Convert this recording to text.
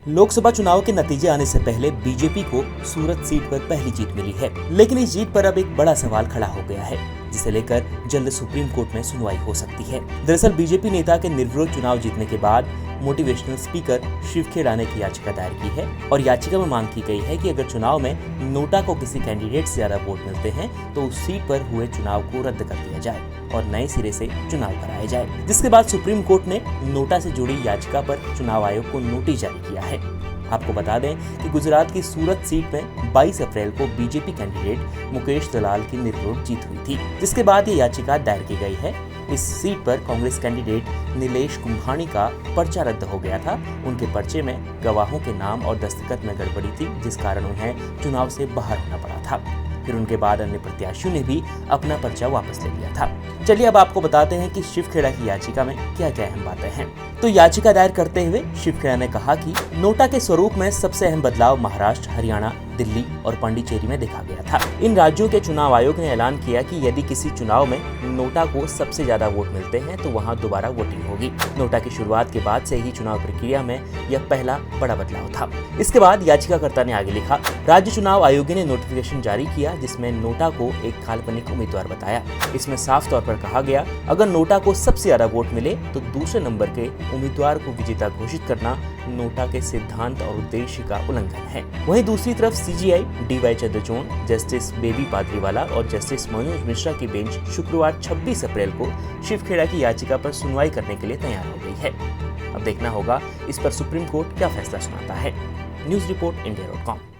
लोकसभा चुनाव के नतीजे आने से पहले बीजेपी को सूरत सीट पर पहली जीत मिली है, लेकिन इस जीत पर अब एक बड़ा सवाल खड़ा हो गया है, जिसे लेकर जल्द सुप्रीम कोर्ट में सुनवाई हो सकती है। दरअसल बीजेपी नेता के निर्विरोध चुनाव जीतने के बाद मोटिवेशनल स्पीकर शिव खेड़ा ने की याचिका दायर की है और याचिका में मांग की गई है कि अगर चुनाव में नोटा को किसी कैंडिडेट से ज्यादा वोट मिलते हैं तो उस सीट पर हुए चुनाव को रद्द कर दिया जाए और नए सिरे से चुनाव कराया जाए। जिसके बाद सुप्रीम कोर्ट ने नोटा से जुड़ी याचिका पर चुनाव आयोग को नोटिस जारी किया है। आपको बता दें कि गुजरात की सूरत सीट में 22 अप्रैल को बीजेपी कैंडिडेट मुकेश दलाल की निर्विरोध जीत हुई थी, जिसके बाद ये याचिका दायर की गई है। इस सीट पर कांग्रेस कैंडिडेट नीलेश कुंभानी का पर्चा रद्द हो गया था। उनके पर्चे में गवाहों के नाम और दस्तखत में गड़बड़ी थी, जिस कारण उन्हें चुनाव से बाहर होना पड़ा था। फिर उनके बाद अन्य प्रत्याशियों ने भी अपना पर्चा वापस ले लिया था। चलिए अब आपको बताते हैं कि शिव खेड़ा की याचिका में क्या क्या अहम बातें हैं। तो याचिका दायर करते हुए शिव खेड़ा ने कहा कि नोटा के स्वरूप में सबसे अहम बदलाव महाराष्ट्र, हरियाणा, दिल्ली और पांडिचेरी में देखा गया था। इन राज्यों के चुनाव आयोग ने ऐलान किया कि यदि किसी चुनाव में नोटा को सबसे ज्यादा वोट मिलते हैं तो वहां दोबारा वोटिंग होगी। नोटा की शुरुआत के बाद से ही चुनाव प्रक्रिया में यह पहला बड़ा बदलाव था। इसके बाद याचिकाकर्ता ने आगे लिखा, राज्य चुनाव आयोग ने नोटिफिकेशन जारी किया जिसमें नोटा को एक काल्पनिक उम्मीदवार बताया। इसमें साफ तौर पर कहा गया, अगर नोटा को सबसे ज्यादा वोट मिले तो दूसरे नंबर के उम्मीदवार को विजेता घोषित करना नोटा के सिद्धांत और उद्देश्य का उल्लंघन है। वहीं दूसरी तरफ सीजीआई, डीवाई चंद्रचूड़, जस्टिस बेबी पाद्रीवाला और जस्टिस मनोज मिश्रा की बेंच शुक्रवार 26 अप्रैल को शिव खेड़ा की याचिका पर सुनवाई करने के लिए तैयार हो गई है। अब देखना होगा इस पर सुप्रीम कोर्ट क्या फैसला सुनाता है। News report इंडिया.com।